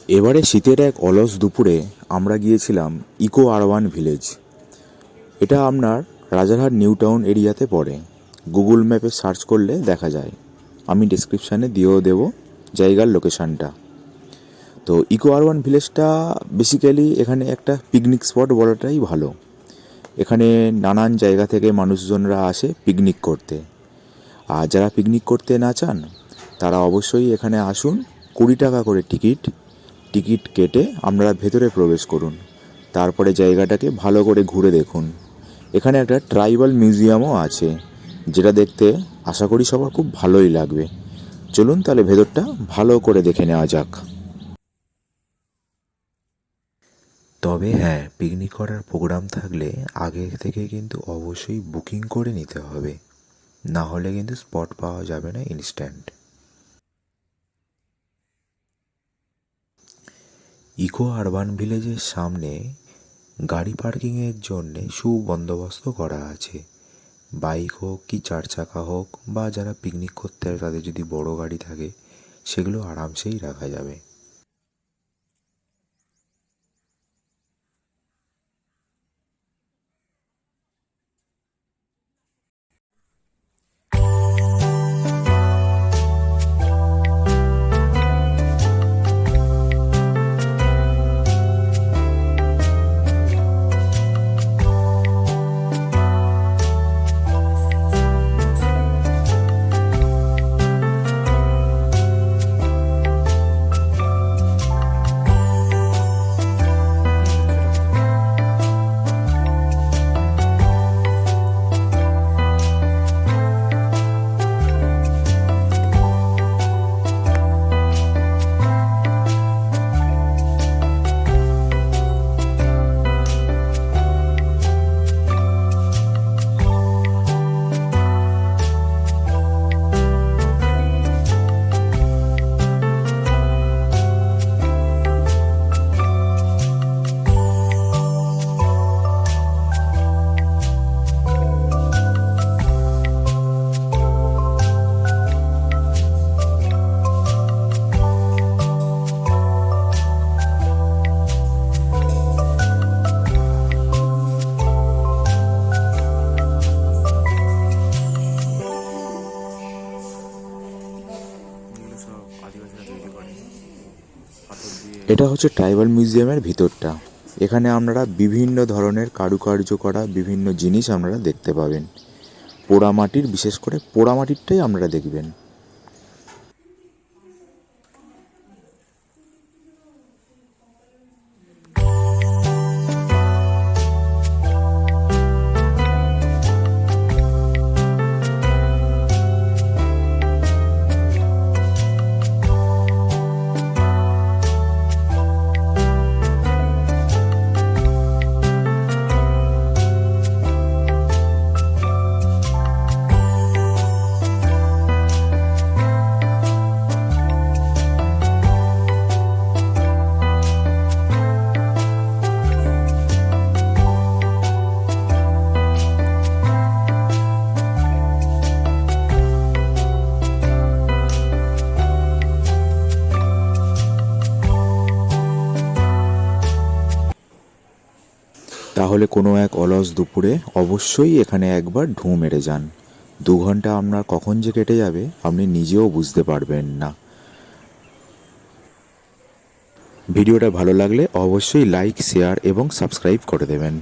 এবারে শীতের এক অলস দুপুরে আমরা গিয়েছিলাম ইকো আরবান ভিলেজ। এটা আপনার রাজারহাট নিউ টাউন এরিয়াতে পড়ে। গুগল ম্যাপে সার্চ করলে দেখা যায়। আমি ডেসক্রিপশানে দিয়েও দেবো জায়গার লোকেশানটা। তো ইকো আরবান ভিলেজটা বেসিক্যালি এখানে একটা পিকনিক স্পট বলাটাই ভালো। এখানে নানান জায়গা থেকে মানুষজনরা আসে পিকনিক করতে। আর যারা পিকনিক করতে না চান তারা অবশ্যই এখানে আসুন। 20 টাকা করে টিকিট কেটে আপনারা ভেতরে প্রবেশ করুন। তারপরে জায়গাটাকে ভালো করে ঘুরে দেখুন। এখানে একটা ট্রাইবাল মিউজিয়ামও আছে, যেটা দেখতে আশা করি সবার খুব ভালোই লাগবে। চলুন তাহলে ভেতরটা ভালো করে দেখে নেওয়া যাক। তবে হ্যাঁ, পিকনিক করার প্রোগ্রাম থাকলে আগে থেকে কিন্তু অবশ্যই বুকিং করে নিতে হবে, না হলে কিন্তু স্পট পাওয়া যাবে না ইনস্ট্যান্ট। ইকো আরবান ভিলেজের সামনে গাড়ি পার্কিংয়ের জন্যে সুবন্দোবস্ত করা আছে। বাইক হোক কি 4 চাকা হোক, বা যারা পিকনিক করতে আসে তাদের যদি বড় গাড়ি থাকে সেগুলো আরামসেই রাখা যাবে। এটা হচ্ছে ট্রাইবাল মিউজিয়ামের ভিতরটা। এখানে আপনারা বিভিন্ন ধরনের কারুকার্য করা বিভিন্ন জিনিস আপনারা দেখতে পাবেন। পোড়ামাটির, বিশেষ করে পোড়ামাটিরটাই আপনারা দেখবেন। তাহলে কোনো এক অলস দুপুরে অবশ্যই এখানে একবার ঢুঁ মেরে যান। 2 ঘন্টা আপনার কখন যে কেটে যাবে আপনি নিজেও বুঝতে পারবেন না। ভিডিওটা ভালো লাগলে অবশ্যই লাইক, শেয়ার এবং সাবস্ক্রাইব করে দেবেন।